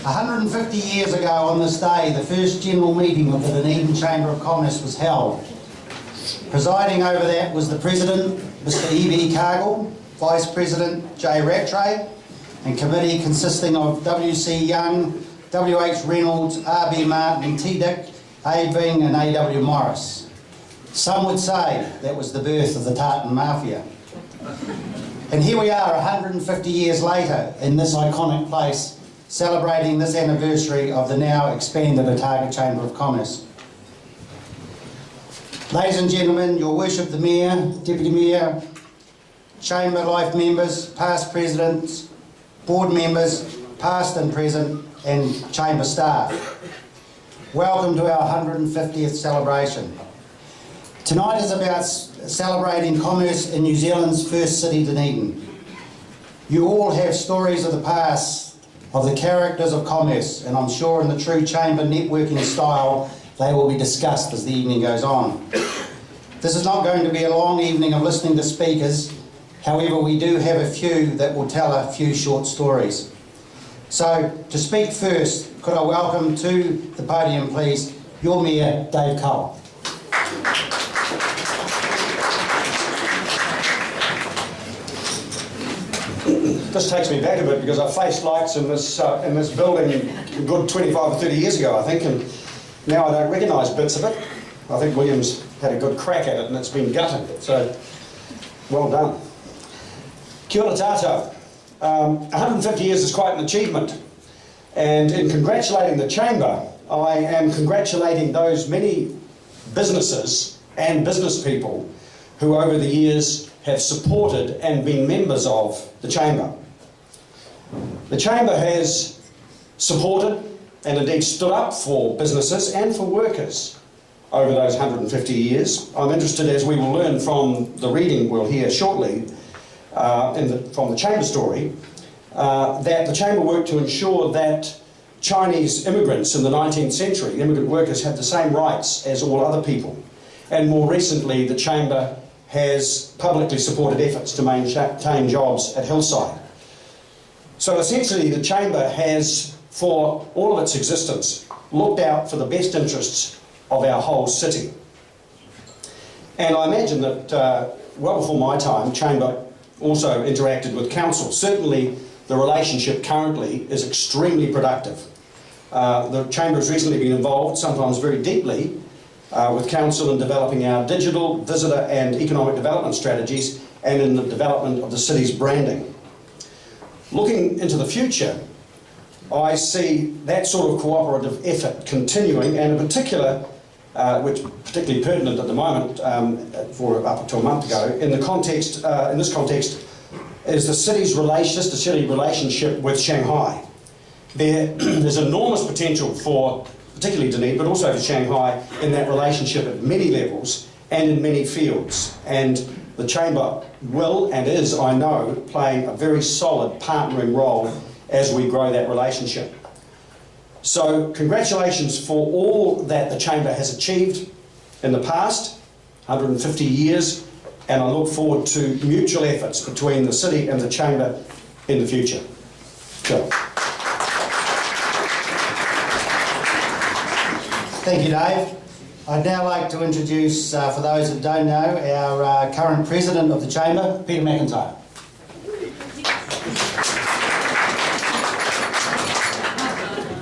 150 years ago on this day, the first general meeting of the Dunedin Chamber of Commerce was held. Presiding over that was the President, Mr. E.B. Cargill, Vice President J. Rattray, and committee consisting of W.C. Young, W.H. Reynolds, R.B. Martin, T. Dick, A. Bing and A.W. Morris. Some would say that was the birth of the tartan mafia. And here we are 150 years later in this iconic place, celebrating this anniversary of the now expanded Otago Chamber of Commerce. Ladies and gentlemen, your worship, the Mayor, Deputy Mayor, Chamber Life members, past presidents, board members, past and present, and Chamber staff. Welcome to our 150th celebration. Tonight is about celebrating commerce in New Zealand's first city, Dunedin. You all have stories of the past, of the characters of commerce, and I'm sure in the true chamber networking style, they will be discussed as the evening goes on. This is not going to be a long evening of listening to speakers. However, we do have a few that will tell a few short stories. So, to speak first, could I welcome to the podium, please, your Mayor, Dave Cole. This takes me back a bit because I faced lights in this building a good 25 or 30 years ago, I think, and now I don't recognise bits of it. I think William's had a good crack at it and it's been gutted, so well done. Kia ora tātou. 150 years is quite an achievement, and in congratulating the Chamber, I am congratulating those many businesses and business people who over the years have supported and been members of the Chamber. The Chamber has supported and indeed stood up for businesses and for workers over those 150 years. I'm interested, as we will learn from the reading we'll hear shortly from the Chamber story, that the Chamber worked to ensure that Chinese immigrants in the 19th century, immigrant workers, had the same rights as all other people. And more recently, the Chamber has publicly supported efforts to maintain jobs at Hillside. So essentially the Chamber has, for all of its existence, looked out for the best interests of our whole city. And I imagine that well before my time, Chamber also interacted with Council. Certainly the relationship currently is extremely productive. The Chamber has recently been involved, sometimes very deeply, with Council in developing our digital, visitor and economic development strategies and in the development of the city's branding. Looking into the future, I see that sort of cooperative effort continuing, and in particular, which is particularly pertinent at the moment, for up until a month ago, in this context, is the city's relationship with Shanghai. There's enormous potential for particularly Dunedin, but also for Shanghai in that relationship at many levels and in many fields. And the Chamber will and is, I know, playing a very solid partnering role as we grow that relationship. So congratulations for all that the Chamber has achieved in the past, 150 years, and I look forward to mutual efforts between the City and the Chamber in the future. Sure. Thank you, Dave. I'd now like to introduce, for those that don't know, our current President of the Chamber, Peter McIntyre.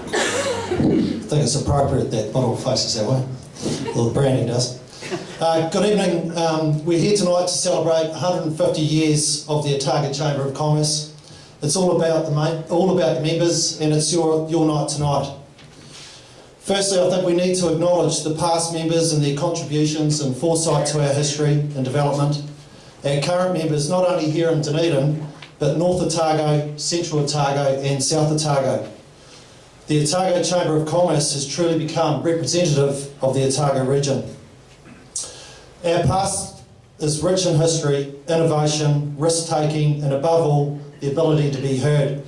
I think it's appropriate that bottle faces that way, or the branding does. Good evening. We're here tonight to celebrate 150 years of the Otago Chamber of Commerce. It's all about the members, and it's your night tonight. Firstly, I think we need to acknowledge the past members and their contributions and foresight to our history and development. Our current members, not only here in Dunedin, but North Otago, Central Otago and South Otago. The Otago Chamber of Commerce has truly become representative of the Otago region. Our past is rich in history, innovation, risk-taking, and above all, the ability to be heard,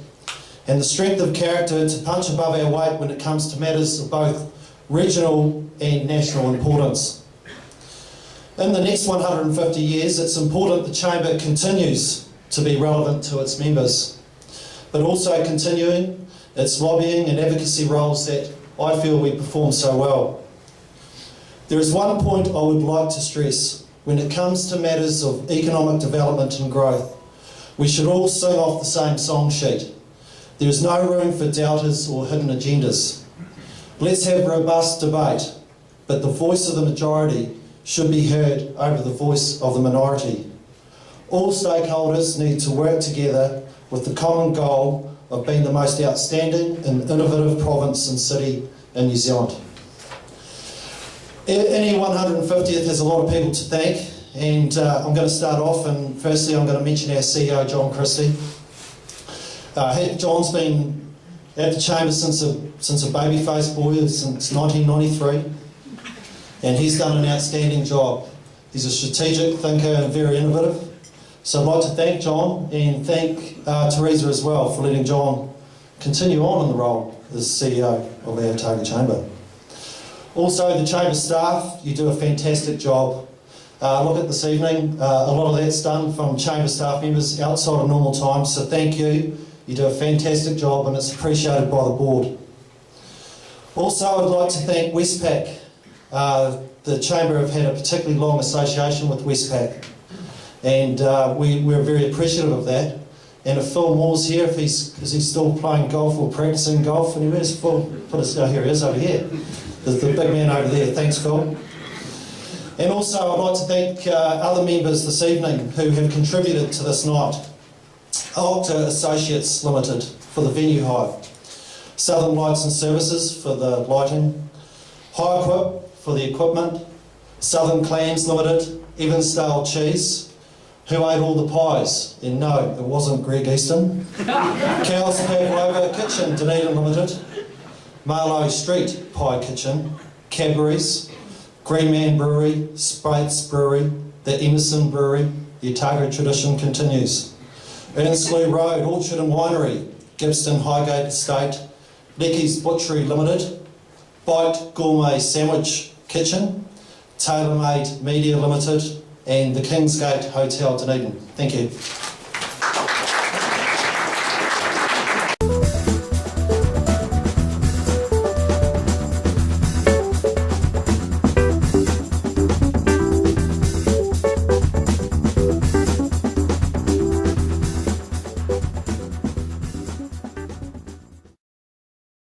and the strength of character to punch above our weight when it comes to matters of both regional and national importance. In the next 150 years, it's important the Chamber continues to be relevant to its members. but also continuing its lobbying and advocacy roles that I feel we perform so well. There is one point I would like to stress. When it comes to matters of economic development and growth, we should all sing off the same song sheet. There is no room for doubters or hidden agendas. Let's have robust debate, but the voice of the majority should be heard over the voice of the minority. All stakeholders need to work together with the common goal of being the most outstanding and innovative province and city in New Zealand. Any 150th has a lot of people to thank, and I'm going to start off, and firstly I'm going to mention our CEO, John Christie. John's been at the Chamber since a baby-faced boy, since 1993, and he's done an outstanding job. He's a strategic thinker and very innovative. So I'd like to thank John and thank Teresa as well for letting John continue on in the role as CEO of our Otago Chamber. Also, the Chamber staff, you do a fantastic job. Look at this evening, a lot of that's done from Chamber staff members outside of normal times, so thank you. You do a fantastic job and it's appreciated by the board. Also, I'd like to thank Westpac. The Chamber have had a particularly long association with Westpac, and we're very appreciative of that. And if Phil Moore's here, is he still playing golf or practicing golf? And where's Phil? Here he is, over here. The big man over there. Thanks, Phil. And also, I'd like to thank other members this evening who have contributed to this night. Octa Associates Limited for the venue hire, Southern Lights and Services for the lighting, Hi-Equip for the equipment, Southern Clams Limited, Evansdale Cheese, who ate all the pies, and no, it wasn't Greg Easton, Cow's Pavlova Kitchen, Dunedin Limited, Marlow Street Pie Kitchen, Cadbury's, Green Man Brewery, Sprates Brewery, the Emerson Brewery, the Otago tradition continues. Ernsley Road Orchard and Winery, Gippston Highgate Estate, Lecky's Butchery Limited, Bite Gourmet Sandwich Kitchen, TaylorMade Media Limited, and the Kingsgate Hotel Dunedin. Thank you.